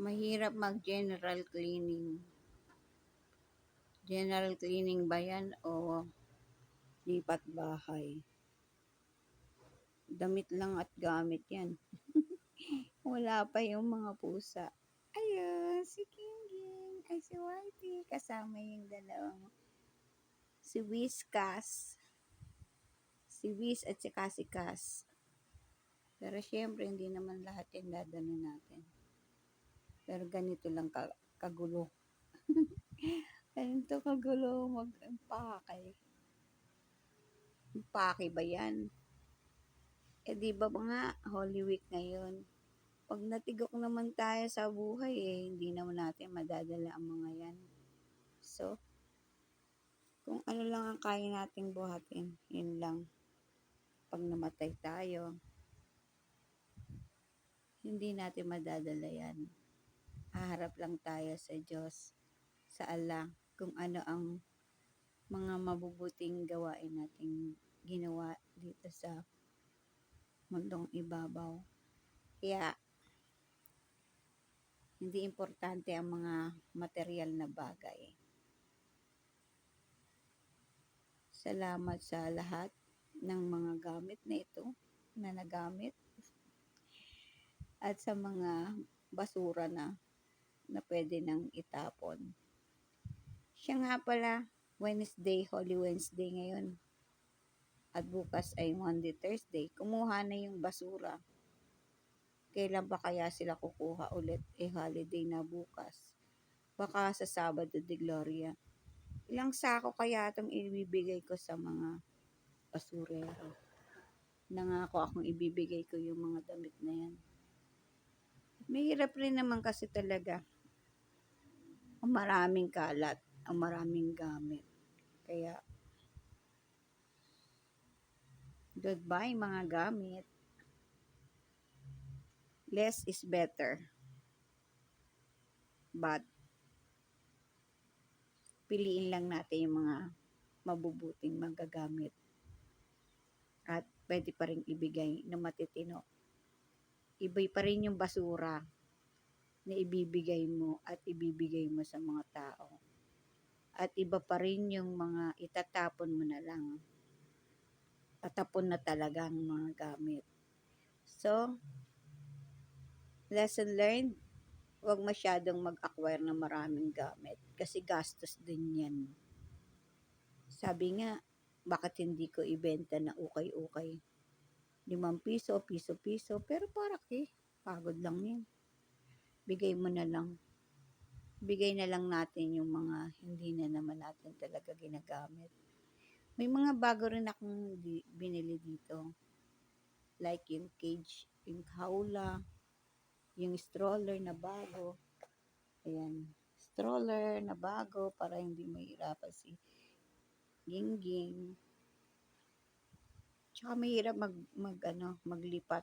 Mahirap mag-general cleaning. General cleaning ba yan o lipat bahay? Damit lang at gamit yan. Wala pa yung mga pusa. Ayun, si Kingging. Ay, si Whitey. Kasama yung dalawang. Si Whiskas. Si Whis at saka si Cass. Pero syempre, hindi naman lahat yan dadano natin. Pero ganito lang kagulo. Ganito kagulo mag-impake. Impake ba yan? Di ba nga, Holy Week ngayon? Pag natigok naman tayo sa buhay, hindi naman natin madadala ang mga yan. So, kung ano lang ang kaya nating buhatin, yun lang. Pag namatay tayo, hindi natin madadala yan. Haharap lang tayo sa Diyos, sa Allah, kung ano ang mga mabubuting gawain nating ginawa dito sa mundong ibabaw. Kaya, hindi importante ang mga material na bagay. Salamat sa lahat ng mga gamit na ito na nagamit at sa mga basura na pwede nang itapon. Siya nga pala, Wednesday, Holy Wednesday ngayon. At bukas ay Monday, Thursday. Kumuha na yung basura. Kailan pa kaya sila kukuha ulit? Holiday na bukas. Baka sa Sabado de Gloria. Ilang sako kaya itong ibibigay ko sa mga basurero? Nangako akong ibibigay ko yung mga damit na yan. Mahirap rin naman kasi talaga. Ang maraming kalat, ang maraming gamit. Kaya, goodbye mga gamit. Less is better. But, piliin lang natin yung mga mabubuting magagamit. At pwede pa rin ibigay na matitino. Ibay pa rin yung basura na ibibigay mo at ibibigay mo sa mga tao. At iba pa rin yung mga itatapon mo na lang. Tatapon na talaga ang mga gamit. So, lesson learned, huwag masyadong mag-acquire ng maraming gamit kasi gastos din yan. Sabi nga, bakit hindi ko ibenta na ukay-ukay? 5 piso, piso-piso, pero para pagod lang yan. Bigay mo na lang. Bigay na lang natin yung mga hindi na naman natin talaga ginagamit. May mga bago rin akong binili dito. Like yung cage, yung hawla, yung stroller na bago. Ayan, stroller na bago para hindi mahirapan si Gingging. Tsaka mahirap maglipat.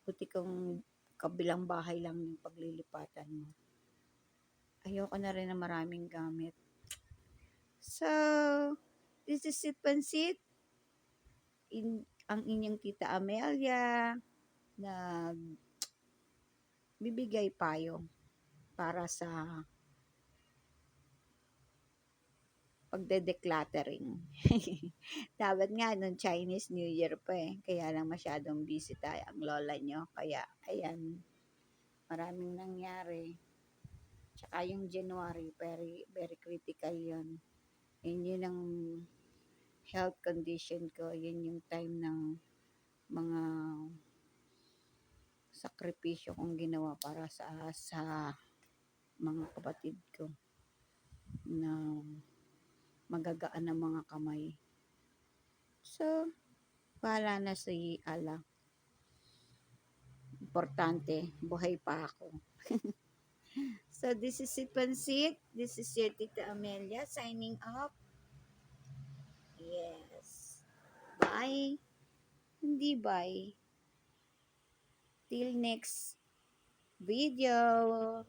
Buti kung kabilang bahay lang yung paglilipatan mo. Ayoko na rin na maraming gamit. So, this is Sip Pansit. Ang inyong tita Amelia na bibigay payo para sa pagde-decluttering. Dapat nga nung Chinese New Year pa kaya lang masyadong busy tayo ang lola nyo. Kaya, ayan, maraming nangyari. Tsaka yung January, very, very critical yun. Yun ang health condition ko. Yun yung time ng mga sakripisyo kong ginawa para sa mga kapatid ko na magagaan ng mga kamay. So, bahala na si Allah. Importante, buhay pa ako. So, this is Sip Pansit. This is your Tita Amelia signing off. Yes. Bye. Hindi bye. Till next video.